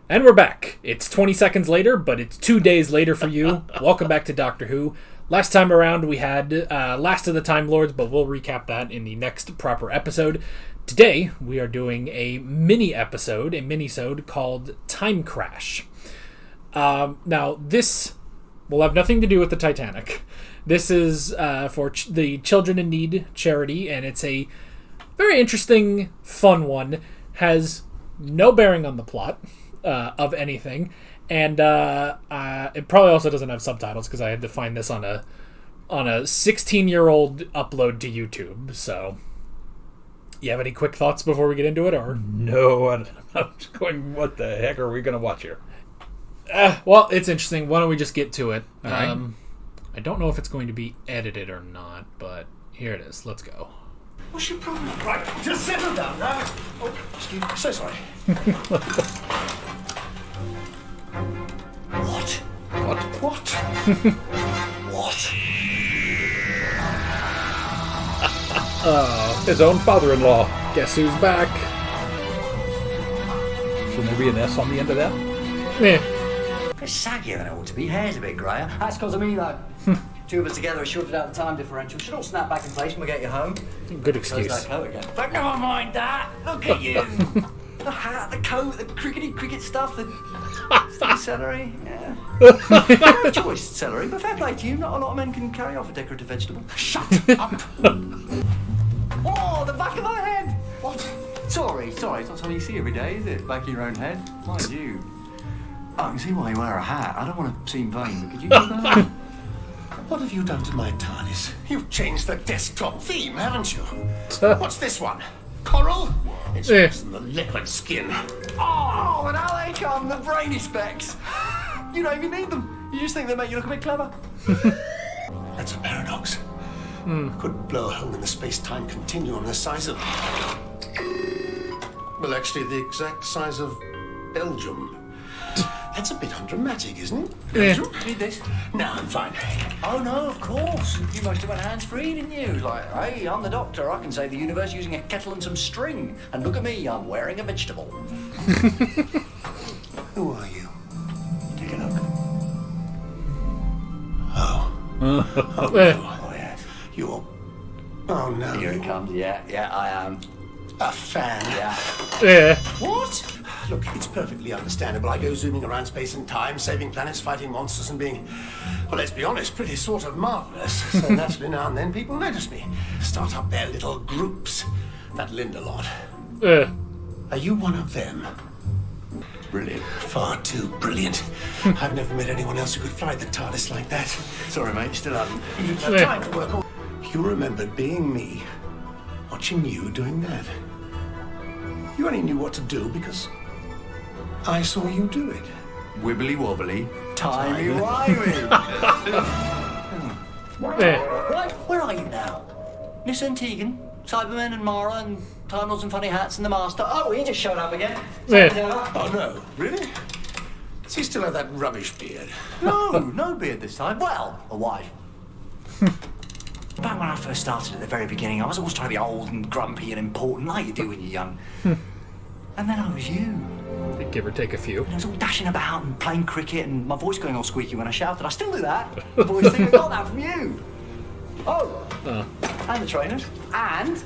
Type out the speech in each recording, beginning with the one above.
And we're back. It's 20 seconds later, but it's 2 days later for you. Welcome back to Doctor Who. Last time around, we had Last of the Time Lords, but we'll recap that in the next proper episode. Today, we are doing a minisode called Time Crash. Now, this will have nothing to do with the Titanic. This is for the Children in Need charity, and it's a very interesting, fun one. Has no bearing on the plot of anything, and it probably also doesn't have subtitles because I had to find this on a 16-year-old upload to YouTube. So, you have any quick thoughts before we get into it, or no? I'm just going. What the heck are we going to watch here? Well, it's interesting. Why don't we just get to it? All right. I don't know if it's going to be edited or not, but here it is. Let's go. What's your problem? Right, just settle down now. Oh, excuse me. So sorry. What? What? His own father-in-law. Guess who's back? Shouldn't there be an S on the end of that? Yeah. It's saggier than it ought to be. Hair's a bit grayer. That's because of me, though. Two of us together have shorted out the time differential. Should all snap back in place when we get you home. Good excuse. Close that coat again. But never mind that. Look at you. The hat, the coat, the cricket stuff, the sticky celery. Yeah. No choice, celery, but fair play to you. Not a lot of men can carry off a decorative vegetable. Shut up. Oh, the back of my head. What? Sorry. It's not something you see every day, is it? Back of your own head. Mind you. I can see why you wear a hat. I don't want to seem vain, but could you do that? What have you done to my TARDIS? You've changed the desktop theme, haven't you? What's this one? Coral? It's worse than the leopard skin. Oh, and how they come, the brainy specs. You don't even need them. You just think they make you look a bit clever. That's a paradox. Could blow a hole in the space-time continuum the size of... Well, actually, the exact size of Belgium. That's a bit undramatic, isn't it? Yeah. Need this? No, I'm fine. Oh, no, of course. You must have went hands-free, didn't you? Like, hey, I'm the doctor. I can save the universe using a kettle and some string. And look at me, I'm wearing a vegetable. Who are you? Take a look. Oh. Oh, yes. You're... Oh, no. Here it comes. Yeah, I am. A fan. Yeah. What? Look, it's perfectly understandable. I go zooming around space and time, saving planets, fighting monsters, and being, well, let's be honest, pretty sort of marvellous. So naturally, now and then, people notice me. Start up their little groups. That Linda lot. Are you one of them? Brilliant. Far too brilliant. I've never met anyone else who could fly the TARDIS like that. Sorry, mate, you still haven't. You've had time to work on... You remembered being me, watching you doing that. You only knew what to do because I saw you do it. Wibbly wobbly, timey-wimey. Right, where are you now? Miss Tegan, Cybermen and Mara and Time Lords and Funny Hats and the Master. Oh, he just showed up again. Oh, no. Really? Does he still have that rubbish beard? No beard this time. Well, a wife. Back when I first started at the very beginning, I was always trying to be old and grumpy and important, like you do when you're young. And then I was you. Give or take a few. And I was all dashing about and playing cricket and my voice going all squeaky when I shouted. I still do that. The boys think I got that from you. Oh. And the trainers. And...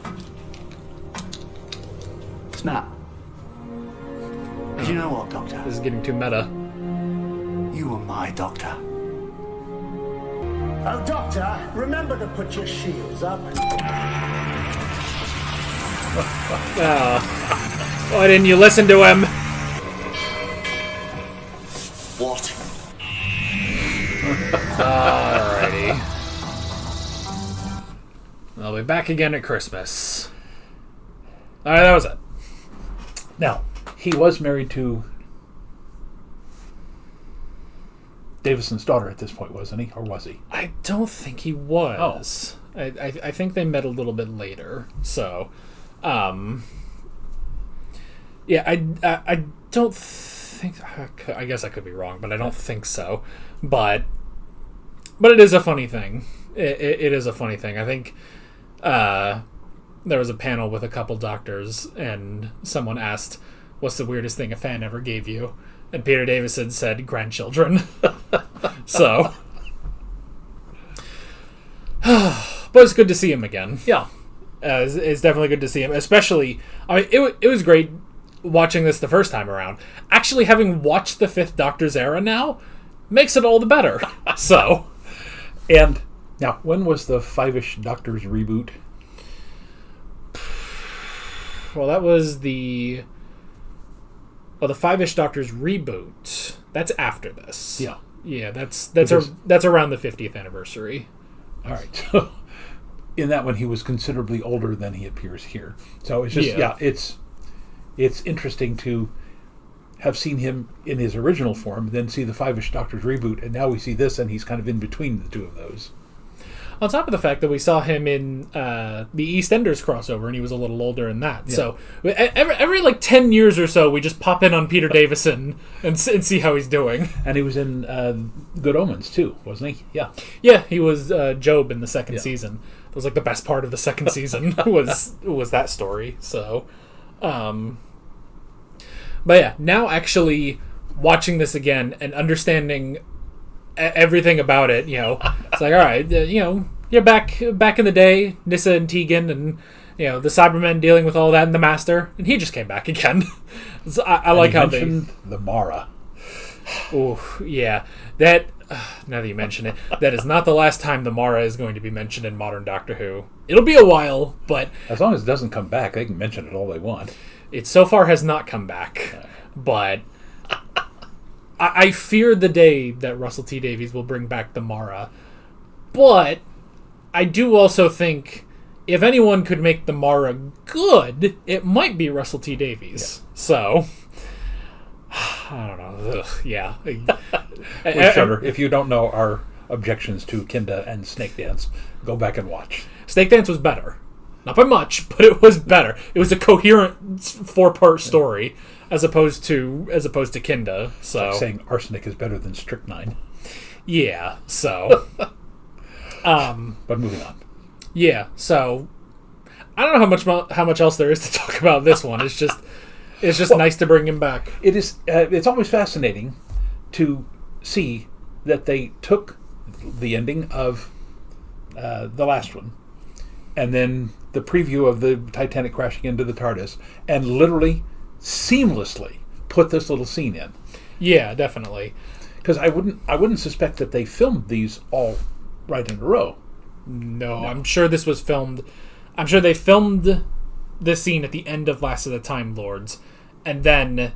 Snap. Do you know what, Doctor? This is getting too meta. You were my doctor. Oh, Doctor, remember to put your shields up. Why didn't you listen to him? What? Alrighty. I'll be back again at Christmas. Alright, that was it. Now, he was married to Davison's daughter at this point, wasn't he? Or was he? I don't think he was. Oh. I think they met a little bit later. So, yeah, I don't think... I guess I could be wrong, but I don't think so. But it is a funny thing. It is a funny thing. I think there was a panel with a couple doctors, and someone asked, "What's the weirdest thing a fan ever gave you?" And Peter Davison said grandchildren. So. But it's good to see him again. Yeah. It's definitely good to see him. Especially, I mean, it was great watching this the first time around. Actually, having watched the Fifth Doctor's era now makes it all the better. So. And now, when was the Five-ish Doctors reboot? Well, that was the Five-ish Doctors reboot. That's after this. Yeah. Yeah, that's around the 50th anniversary. All right. So, in that one, he was considerably older than he appears here. So it's just it's interesting to have seen him in his original form, then see the Five-ish Doctors reboot, and now we see this, and he's kind of in between the two of those. On top of the fact that we saw him in the EastEnders crossover, and he was a little older in that. Yeah. So every like 10 years or so, we just pop in on Peter Davison and see how he's doing. And he was in Good Omens too, wasn't he? Yeah. Yeah, he was Job in the second season. It was like the best part of the second season was that story. So, but yeah, now actually watching this again and understanding everything about it, it's like, all right, you're back in the day, Nyssa and Tegan, and the Cybermen dealing with all that, and the Master, and he just came back again. So I like how they mentioned the Mara. Oh yeah, that. Now that you mention it, that is not the last time the Mara is going to be mentioned in modern Doctor Who. It'll be a while, but as long as it doesn't come back, they can mention it all they want. It so far has not come back, but I fear the day that Russell T Davies will bring back the Mara. But I do also think if anyone could make the Mara good, it might be Russell T Davies. Yeah. So I don't know. Ugh, yeah. Shudder. If you don't know our objections to Kinda and Snake Dance, go back and watch. Snake Dance was better. Not by much, but it was better. It was a coherent 4-part story as opposed to Kinda. So it's like saying arsenic is better than strychnine. Yeah, so but moving on. Yeah, so I don't know how much else there is to talk about this one. It's just nice to bring him back. It is. It's always fascinating to see that they took the ending of the last one, and then the preview of the Titanic crashing into the TARDIS, and literally seamlessly put this little scene in. Yeah, definitely. Because I wouldn't suspect that they filmed these all right in a row. No, I'm sure this was filmed. I'm sure they filmed this scene at the end of Last of the Time Lords, and then a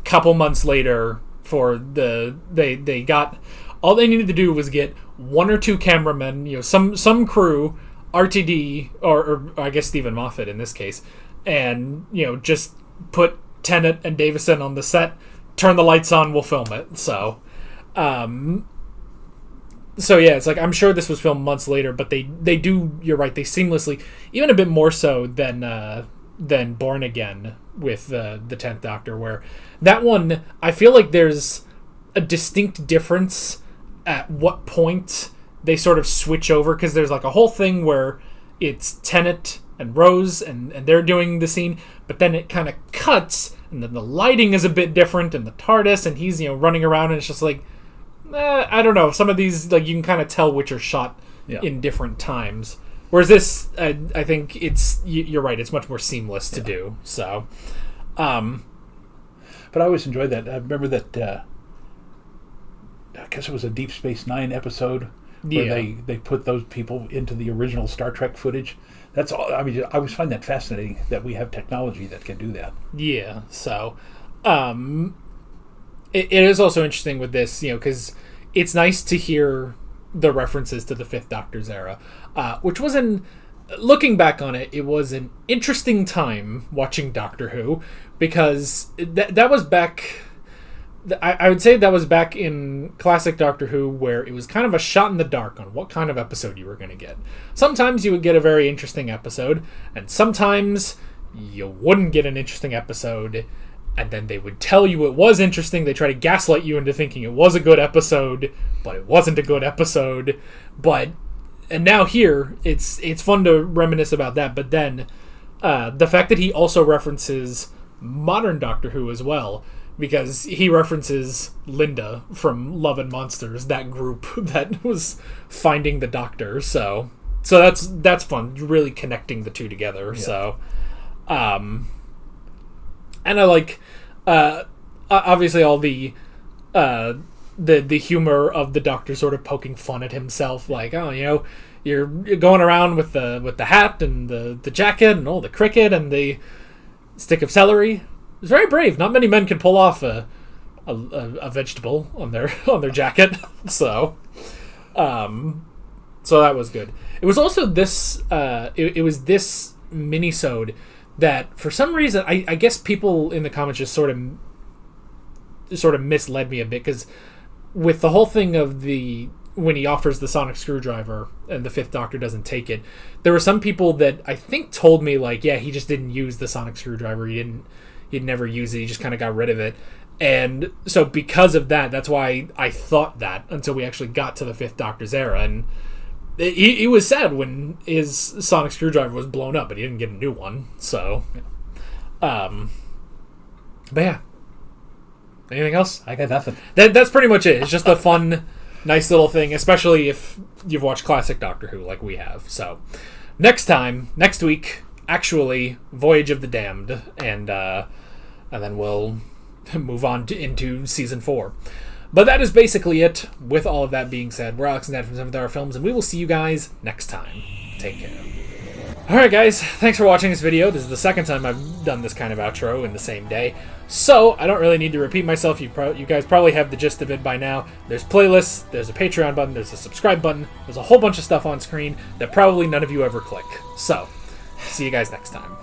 couple months later they got all they needed to do was get one or two cameramen, some crew, RTD or I guess Stephen Moffat in this case, and just put Tennant and Davison on the set, turn the lights on, we'll film it. So yeah, it's like I'm sure this was filmed months later, but they do, you're right, they seamlessly, even a bit more so than Born Again with the 10th Doctor, where that one, I feel like there's a distinct difference at what point they sort of switch over, because there's like a whole thing where it's Tennant and Rose and they're doing the scene, but then it kind of cuts and then the lighting is a bit different and the TARDIS and he's running around, and it's just like I don't know, some of these, like, you can kind of tell which are shot in different times, whereas this I think you're right, it's much more seamless to do. So but I always enjoyed that. I remember that I guess it was a Deep Space Nine episode where they put those people into the original Star Trek footage. That's all. I mean, I always find that fascinating that we have technology that can do that. Yeah. So it is also interesting with this, because it's nice to hear the references to the Fifth Doctor's era, which was looking back on it, it was an interesting time watching Doctor Who, because that was back. I would say that was back in classic Doctor Who, where it was kind of a shot in the dark on what kind of episode you were going to get. Sometimes you would get a very interesting episode, and sometimes you wouldn't get an interesting episode, and then they would tell you it was interesting. They try to gaslight you into thinking it was a good episode, but it wasn't a good episode. And now here, it's fun to reminisce about that, but then the fact that he also references modern Doctor Who as well because he references Linda from Love and Monsters, that group that was finding the Doctor. So that's fun, really connecting the two together. Yeah. So, and I like obviously all the humor of the Doctor sort of poking fun at himself, like, oh, you know, you're going around with the hat and the jacket and all the cricket and the stick of celery. It's very brave. Not many men can pull off a vegetable on their jacket. So that was good. It was also this. It was this minisode that for some reason I guess people in the comments just sort of misled me a bit, because with the whole thing of when he offers the sonic screwdriver and the Fifth Doctor doesn't take it, there were some people that I think told me, like, yeah, he just didn't use the sonic screwdriver. He'd never use it. He just kind of got rid of it. And so because of that, that's why I thought that until we actually got to the Fifth Doctor's era. And he was sad when his sonic screwdriver was blown up, but he didn't get a new one. So, but yeah. Anything else? I got nothing. That's pretty much it. It's just a fun, nice little thing, especially if you've watched classic Doctor Who like we have. So, next week, actually, Voyage of the Damned, and then we'll move on into season 4. But that is basically it. With all of that being said, we're Alex and Dad from 7th Hour Films, and we will see you guys next time. Take care. Alright guys, thanks for watching this video. This is the second time I've done this kind of outro in the same day, so I don't really need to repeat myself. You guys probably have the gist of it by now. There's playlists, there's a Patreon button, there's a subscribe button, there's a whole bunch of stuff on screen that probably none of you ever click. So, see you guys next time.